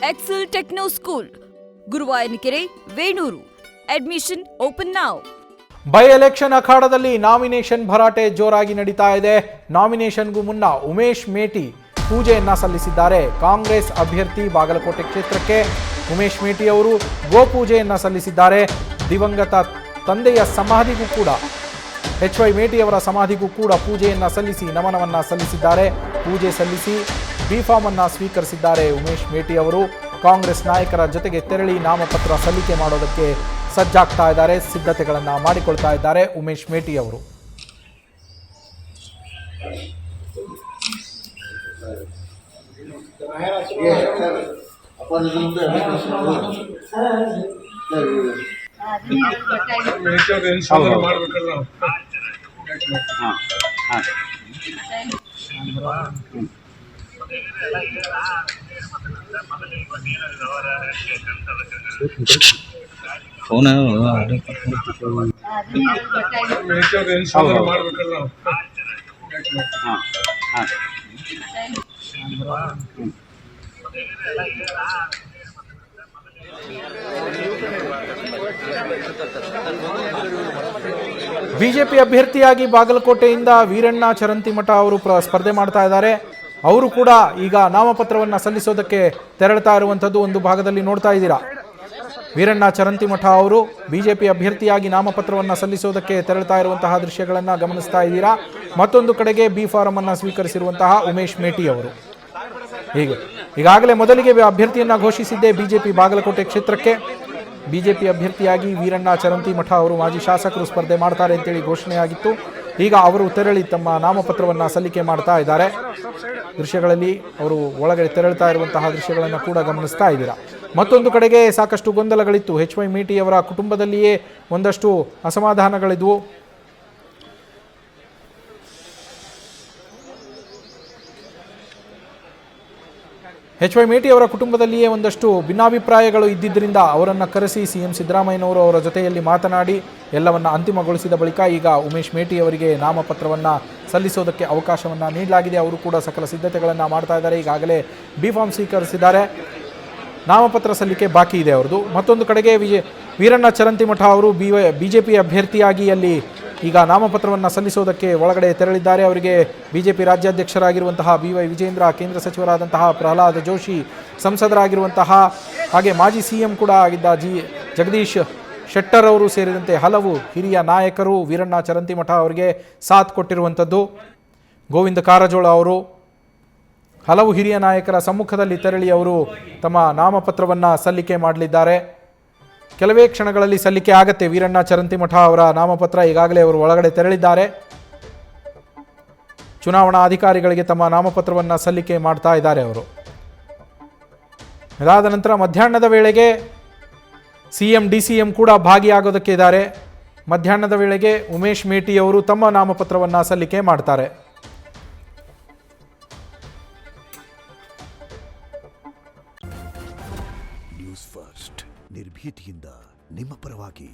Excel Techno school, Guruvayanakere, Venur. Admission open now. By election ಅಖಾಡದಲ್ಲಿ nomination ಭರಾಟೆ ಜೋರಾಗಿ ನಡೀತಾ ಇದೆ. ನಾಮಿನೇಷನ್ಗೂ ಮುನ್ನ ಉಮೇಶ್ ಮೇಟಿ ಪೂಜೆಯನ್ನ ಸಲ್ಲಿಸಿದ್ದಾರೆ. ಕಾಂಗ್ರೆಸ್ ಅಭ್ಯರ್ಥಿ ಬಾಗಲಕೋಟೆ ಕ್ಷೇತ್ರಕ್ಕೆ ಉಮೇಶ್ ಮೇಟಿ ಅವರು ಗೋಪೂಜೆಯನ್ನ ಸಲ್ಲಿಸಿದ್ದಾರೆ. ದಿವಂಗತ ತಂದೆಯ ಸಮಾಧಿಗೂ ಕೂಡ HY ಮೇಟಿ ಅವರ ಸಮಾಧಿಗೂ ಕೂಡ ಪೂಜೆಯನ್ನ ಸಲ್ಲಿಸಿ ನಮನವನ್ನ ಸಲ್ಲಿಸಿದ್ದಾರೆ. ಪೂಜೆ ಸಲ್ಲಿಸಿ ಬಿಫಾರ್ಮ್ ಅನ್ನ ಸ್ವೀಕರಿಸಿದ್ದಾರೆ ಉಮೇಶ್ ಮೇಟಿ ಅವರು. ಕಾಂಗ್ರೆಸ್ ನಾಯಕರ ಜೊತೆಗೆ ತೆರಳಿ ನಾಮಪತ್ರ ಸಲ್ಲಿಕೆ ಮಾಡೋದಕ್ಕೆ ಸಜ್ಜಾಗ್ತಾ ಇದ್ದಾರೆ, ಸಿದ್ಧತೆಗಳನ್ನ ಮಾಡಿಕೊಳ್ತಾ ಇದ್ದಾರೆ ಉಮೇಶ್ ಮೇಟಿ ಅವರು. ಫೋನ್ ಬಿಜೆಪಿ ಅಭ್ಯರ್ಥಿಯಾಗಿ ಬಾಗಲಕೋಟೆಯಿಂದ ವೀರಣ್ಣ ಚರಂತಿಮಠ ಅವರು ಸ್ಪರ್ಧೆ ಮಾಡ್ತಾ ಇದ್ದಾರೆ. ಅವರು ಕೂಡ ಈಗ ನಾಮಪತ್ರವನ್ನು ಸಲ್ಲಿಸೋದಕ್ಕೆ ತೆರಳುತ್ತಾ ಇರುವಂಥದ್ದು ಒಂದು ಭಾಗದಲ್ಲಿ ನೋಡ್ತಾ ಇದ್ದೀರಾ. ವೀರಣ್ಣ ಚರಂತಿಮಠ ಅವರು ಬಿಜೆಪಿ ಅಭ್ಯರ್ಥಿಯಾಗಿ ನಾಮಪತ್ರವನ್ನು ಸಲ್ಲಿಸೋದಕ್ಕೆ ತೆರಳುತ್ತಾ ಇರುವಂತಹ ದೃಶ್ಯಗಳನ್ನು ಗಮನಿಸ್ತಾ ಇದ್ದೀರಾ. ಮತ್ತೊಂದು ಕಡೆಗೆ ಬಿ ಫಾರಂ ಅನ್ನು ಸ್ವೀಕರಿಸಿರುವಂತಹ ಉಮೇಶ್ ಮೇಟಿ ಅವರು. ಈಗಾಗಲೇ ಮೊದಲಿಗೆ ಅಭ್ಯರ್ಥಿಯನ್ನ ಘೋಷಿಸಿದ್ದೇ ಬಿಜೆಪಿ ಬಾಗಲಕೋಟೆ ಕ್ಷೇತ್ರಕ್ಕೆ. ಬಿಜೆಪಿ ಅಭ್ಯರ್ಥಿಯಾಗಿ ವೀರಣ್ಣ ಚರಂತಿಮಠ ಅವರು ಮಾಜಿ ಶಾಸಕರು ಸ್ಪರ್ಧೆ ಮಾಡ್ತಾರೆ ಅಂತೇಳಿ ಘೋಷಣೆಯಾಗಿತ್ತು. ಈಗ ಅವರು ತೆರಳಿ ತಮ್ಮ ನಾಮಪತ್ರವನ್ನು ಸಲ್ಲಿಕೆ ಮಾಡ್ತಾ ಇದ್ದಾರೆ. ದೃಶ್ಯಗಳಲ್ಲಿ ಅವರು ಒಳಗಡೆ ತೆರಳುತ್ತಾ ಇರುವಂತಹ ದೃಶ್ಯಗಳನ್ನು ಕೂಡ ಗಮನಿಸ್ತಾ ಇದ್ದೀರಾ. ಮತ್ತೊಂದು ಕಡೆಗೆ ಸಾಕಷ್ಟು ಗೊಂದಲಗಳಿತ್ತು. HY ಮೇಟಿ ಅವರ ಕುಟುಂಬದಲ್ಲಿಯೇ ಒಂದಷ್ಟು ಅಸಮಾಧಾನಗಳಿದ್ವು. HY ಮೇಟಿ ಅವರ ಕುಟುಂಬದಲ್ಲಿಯೇ ಒಂದಷ್ಟು ಭಿನ್ನಾಭಿಪ್ರಾಯಗಳು ಇದ್ದಿದ್ದರಿಂದ ಅವರನ್ನು ಕರೆಸಿ CM ಸಿದ್ದರಾಮಯ್ಯನವರು ಅವರ ಜೊತೆಯಲ್ಲಿ ಮಾತನಾಡಿ ಎಲ್ಲವನ್ನ ಅಂತಿಮಗೊಳಿಸಿದ ಬಳಿಕ ಈಗ ಉಮೇಶ್ ಮೇಟಿ ಅವರಿಗೆ ನಾಮಪತ್ರವನ್ನು ಸಲ್ಲಿಸೋದಕ್ಕೆ ಅವಕಾಶವನ್ನು ನೀಡಲಾಗಿದೆ. ಅವರು ಕೂಡ ಸಕಲ ಸಿದ್ಧತೆಗಳನ್ನು ಮಾಡ್ತಾ ಇದ್ದಾರೆ. ಈಗಾಗಲೇ ಬಿಫಾರ್ಮ್ ಸ್ವೀಕರಿಸಿದ್ದಾರೆ. ನಾಮಪತ್ರ ಸಲ್ಲಿಕೆ ಬಾಕಿ ಇದೆ ಅವರದು. ಮತ್ತೊಂದು ಕಡೆಗೆ ವೀರಣ್ಣ ಚರಂತಿಮಠ ಅವರು ಬಿಜೆಪಿ ಅಭ್ಯರ್ಥಿಯಾಗಿ ಅಲ್ಲಿ ಈಗ ನಾಮಪತ್ರವನ್ನು ಸಲ್ಲಿಸೋದಕ್ಕೆ ಒಳಗಡೆ ತೆರಳಿದ್ದಾರೆ. ಅವರಿಗೆ ಬಿಜೆಪಿ ರಾಜ್ಯಾಧ್ಯಕ್ಷರಾಗಿರುವಂತಹ BY ವಿಜೇಂದ್ರ, ಕೇಂದ್ರ ಸಚಿವರಾದಂತಹ ಪ್ರಹ್ಲಾದ್ ಜೋಶಿ, ಸಂಸದರಾಗಿರುವಂತಹ ಹಾಗೆ ಮಾಜಿ CM ಕೂಡ ಆಗಿದ್ದ ಜಗದೀಶ್ ಶೆಟ್ಟರ್ ಅವರು ಸೇರಿದಂತೆ ಹಲವು ಹಿರಿಯ ನಾಯಕರು ವೀರಣ್ಣ ಚರಂತಿಮಠ ಅವರಿಗೆ ಸಾಥ್ ಕೊಟ್ಟಿರುವಂಥದ್ದು. ಗೋವಿಂದ ಕಾರಜೋಳ ಅವರು ಹಲವು ಹಿರಿಯ ನಾಯಕರ ಸಮ್ಮುಖದಲ್ಲಿ ತೆರಳಿ ಅವರು ತಮ್ಮ ನಾಮಪತ್ರವನ್ನು ಸಲ್ಲಿಕೆ ಮಾಡಲಿದ್ದಾರೆ. ಕೆಲವೇ ಕ್ಷಣಗಳಲ್ಲಿ ಸಲ್ಲಿಕೆ ಆಗತ್ತೆ ವೀರಣ್ಣ ಚರಂತಿಮಠ ಅವರ ನಾಮಪತ್ರ. ಈಗಾಗಲೇ ಅವರು ಒಳಗಡೆ ತೆರಳಿದ್ದಾರೆ. ಚುನಾವಣಾ ಅಧಿಕಾರಿಗಳಿಗೆ ತಮ್ಮ ನಾಮಪತ್ರವನ್ನು ಸಲ್ಲಿಕೆ ಮಾಡ್ತಾ ಇದ್ದಾರೆ ಅವರು. ಇದಾದ ನಂತರ ಮಧ್ಯಾಹ್ನದ ವೇಳೆಗೆ CM DCM ಕೂಡ ಭಾಗಿಯಾಗೋದಕ್ಕೆ ಇದ್ದಾರೆ. ಮಧ್ಯಾಹ್ನದ ವೇಳೆಗೆ ಉಮೇಶ್ ಮೇಟಿ ಅವರು ತಮ್ಮ ನಾಮಪತ್ರವನ್ನು ಸಲ್ಲಿಕೆ ಮಾಡ್ತಾರೆ. ನ್ಯೂಸ್ ಫಸ್ಟ್ ನಿರ್ಭೀತಿಯಿಂದ ನಿಮ್ಮ ಪರವಾಗಿ.